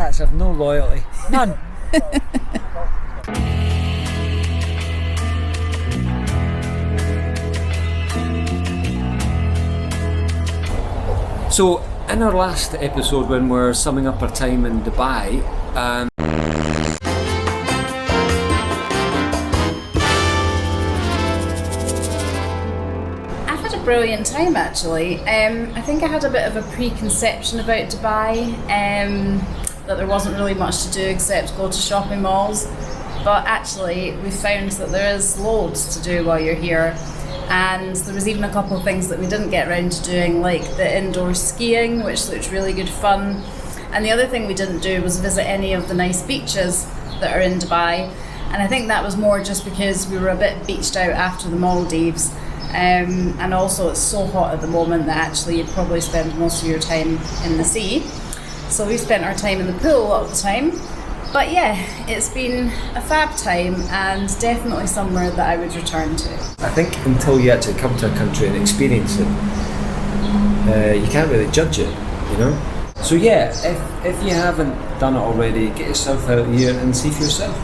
expats have no loyalty. None. So, in our last episode when we're summing up our time in Dubai, brilliant time actually. I think I had a bit of a preconception about Dubai, that there wasn't really much to do except go to shopping malls, but actually we found that there is loads to do while you're here, and there was even a couple of things that we didn't get around to doing, like the indoor skiing, which looked really good fun, and the other thing we didn't do was visit any of the nice beaches that are in Dubai, and I think that was more just because we were a bit beached out after the Maldives. And also it's so hot at the moment that actually you'd probably spend most of your time in the sea. So we spent our time in the pool a lot of the time. But yeah, it's been a fab time and definitely somewhere that I would return to. I think until you actually come to a country and experience it, you can't really judge it, you know? So yeah, if you haven't done it already, get yourself out here and see for yourself.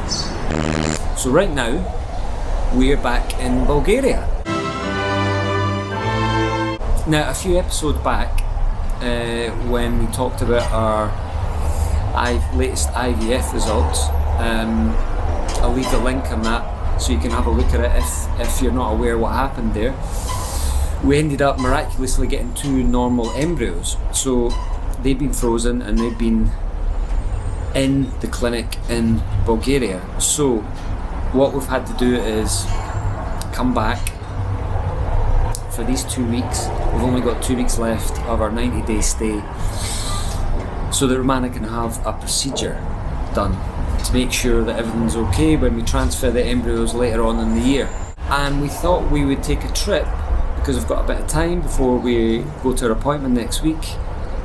So right now, we're back in Bulgaria. Now, a few episodes back, when we talked about our latest IVF results, I'll leave the link on that so you can have a look at it if you're not aware what happened there. We ended up miraculously getting 2 normal embryos. So they've been frozen and they've been in the clinic in Bulgaria. So what we've had to do is come back for these 2 weeks. We've only got 2 weeks left of our 90-day stay, so that Romana can have a procedure done to make sure that everything's okay when we transfer the embryos later on in the year. And we thought we would take a trip, because we've got a bit of time before we go to our appointment next week.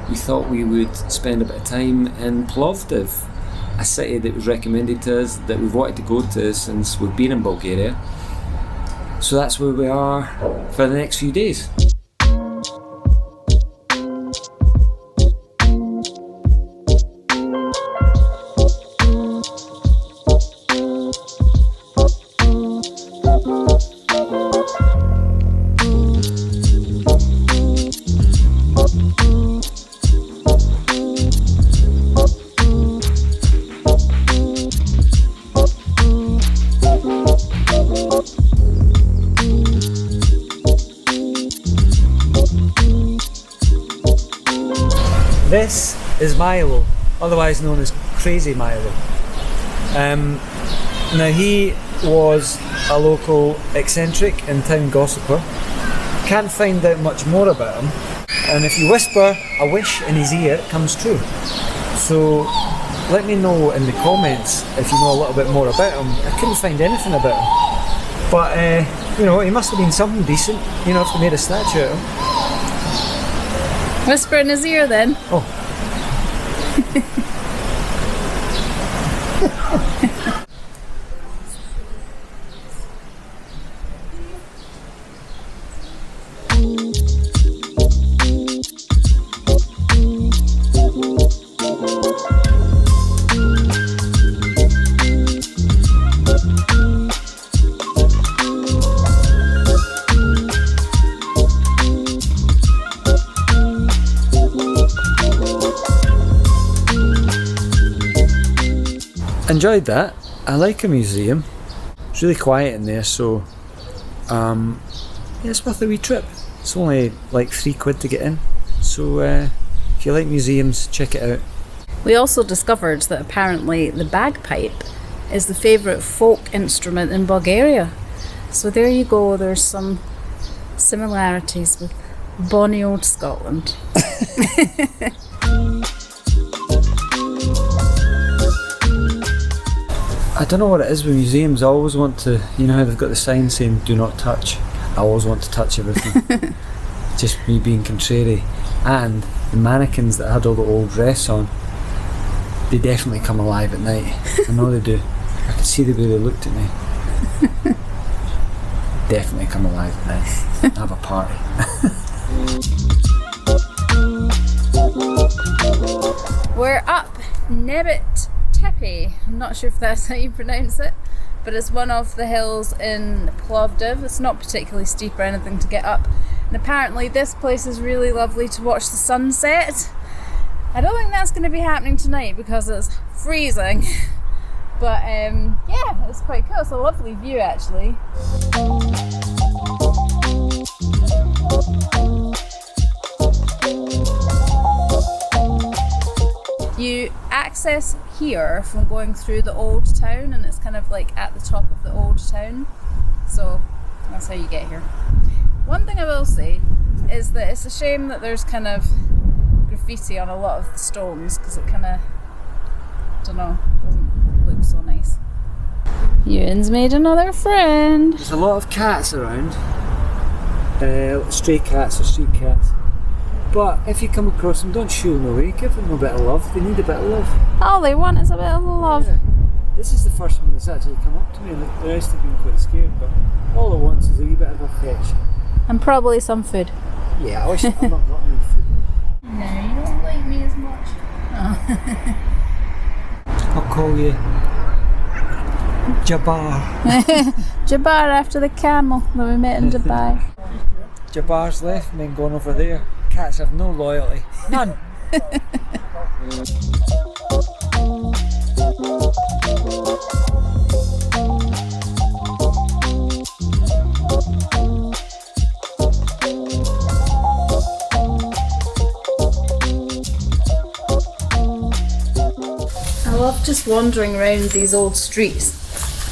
We thought we would spend a bit of time in Plovdiv, a city that was recommended to us, that we've wanted to go to since we've been in Bulgaria. So that's where we are for the next few days. This is Milo, otherwise known as Crazy Milo. Now he was a local eccentric and town gossiper. Can't find out much more about him, and if you whisper a wish in his ear, it comes true. So let me know in the comments if you know a little bit more about him. I couldn't find anything about him, but you know, he must have been something decent, you know, if they made a statue out of him. Whisper in his ear then. Oh. Enjoyed that. I like a museum. It's really quiet in there, so yeah, it's worth a wee trip. It's only like £3 to get in, so if you like museums, check it out. We also discovered that apparently the bagpipe is the favourite folk instrument in Bulgaria. So there you go, there's some similarities with bonny old Scotland. I don't know what it is with museums. I always want to, you know how they've got the sign saying do not touch. I always want to touch everything. Just me being contrary. And the mannequins that had all the old dress on, they definitely come alive at night. I know they do. I could see the way they looked at me. Definitely come alive at night. Have a party. We're up Nebit Tepe. I'm not sure if that's how you pronounce it, but it's one of the hills in Plovdiv. It's not particularly steep or anything to get up, and apparently this place is really lovely to watch the sunset. I don't think that's going to be happening tonight because it's freezing, but yeah, it's quite cool. It's a lovely view actually. You access here from going through the old town, and it's kind of like at the top of the old town, so that's how you get here. One thing I will say is that it's a shame that there's kind of graffiti on a lot of the stones, because it kind of, I don't know, doesn't look so nice. Ewan's made another friend. There's a lot of cats around, stray cats or street cats. But if you come across them, don't shoo them away, give them a bit of love. They need a bit of love. All they want is a bit of love. Yeah. This is the first one that's actually come up to me, and the rest have been quite scared, but all it wants is a wee bit of affection. And probably some food. Yeah, I wish I'm not got any food. No, you don't like me as much. Oh. I'll call you Jabbar. Jabbar after the camel that we met in Dubai. Jabbar's left me and gone over there. Cats have no loyalty. None. I love just wandering around these old streets.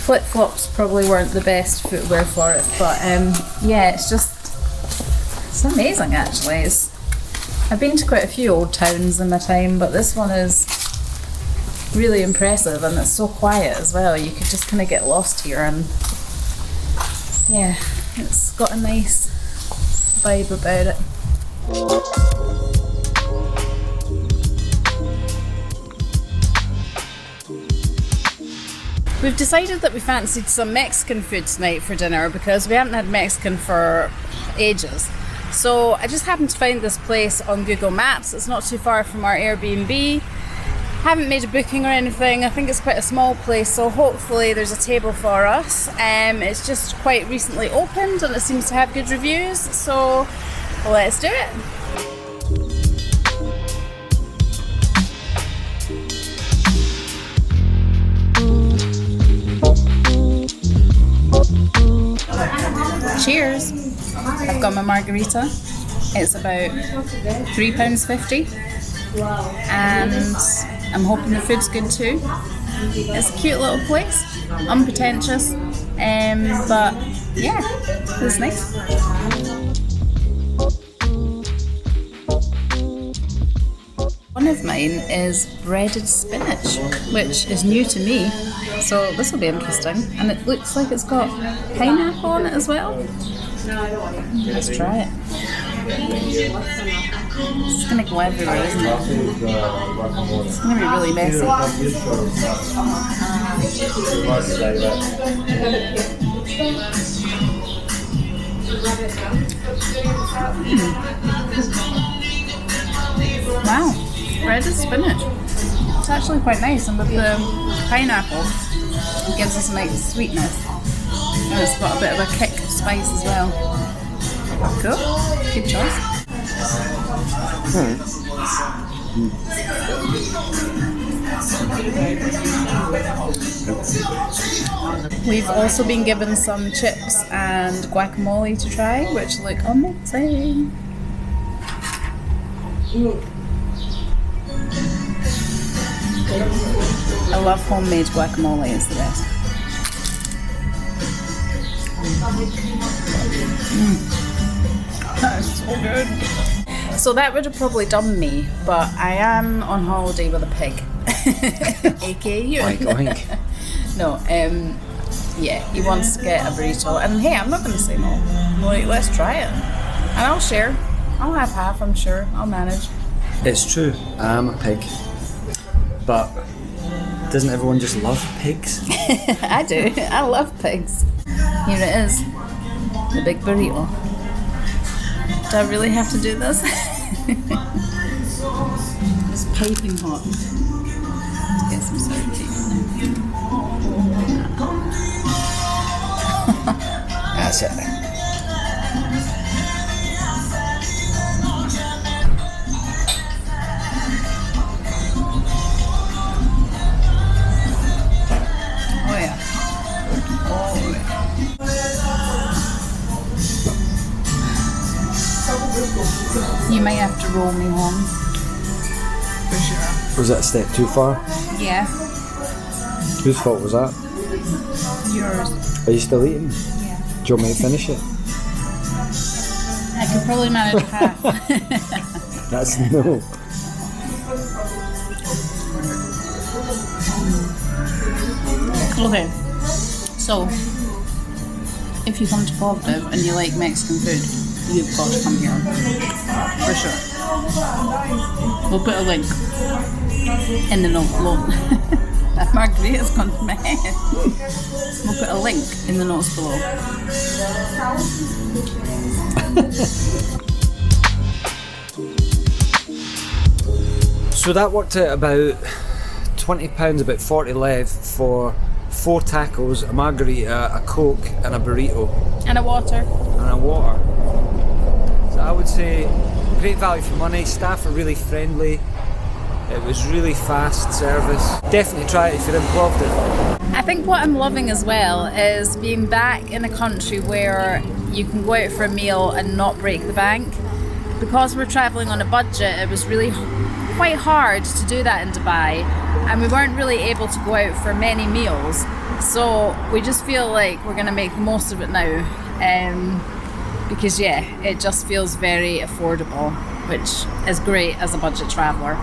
Flip-flops probably weren't the best footwear for it, but yeah, it's amazing actually. I've been to quite a few old towns in my time, but this one is really impressive, and it's so quiet as well. You could just kind of get lost here, and yeah, it's got a nice vibe about it. We've decided that we fancied some Mexican food tonight for dinner because we haven't had Mexican for ages. So I just happened to find this place on Google Maps. It's not too far from our Airbnb. Haven't made a booking or anything. I think it's quite a small place, so hopefully there's a table for us. It's just quite recently opened and it seems to have good reviews, so let's do it. Cheers! I've got my margarita. It's about £3.50 and I'm hoping the food's good too. It's a cute little place, unpretentious, but yeah, it's nice. One of mine is breaded spinach, which is new to me, so this will be interesting. And it looks like it's got pineapple on it as well. Let's try it. It's gonna go everywhere, isn't it? It's gonna be really messy. Wow, breaded spinach. It's actually quite nice, and with the pineapple, it gives us a nice sweetness. And it's got a bit of a kick of spice as well. Cool, good choice. We've also been given some chips and guacamole to try, which look amazing. I love homemade guacamole, it's the best. That's so good. So that would have probably done me, but I am on holiday with a pig, aka you. Oink, oink. No, yeah, he wants to get a burrito, and hey, I'm not going to say no. Like, let's try it, and I'll share. I'll have half, I'm sure. I'll manage. It's true, I am a pig. But doesn't everyone just love pigs? I do. I love pigs. Here it is. The big burrito. Do I really have to do this? It's piping hot. That's it. Oh yeah. Oh yeah. You might have to roll me home. For sure. Was that a step too far? Yeah. Whose fault was that? Yours. Are you still eating? Yeah. Do you want me to finish it? I could probably manage half. That's no. Okay. So, if you come to Plovdiv and you like Mexican food, you've got to come here. For sure. We'll put a link in the note below. That margarita's gone to my head. We'll put a link in the notes below. So that worked out about £20, about 40 lev for 4 tacos, a margarita, a Coke and a burrito. And a water. And a water. So I would say great value for money, staff are really friendly, it was really fast service. Definitely try it if you're in Plovdiv. I think what I'm loving as well is being back in a country where you can go out for a meal and not break the bank. Because we're travelling on a budget, it was really quite hard to do that in Dubai, and we weren't really able to go out for many meals, so we just feel like we're going to make the most of it now, because yeah, it just feels very affordable, which is great as a budget traveller.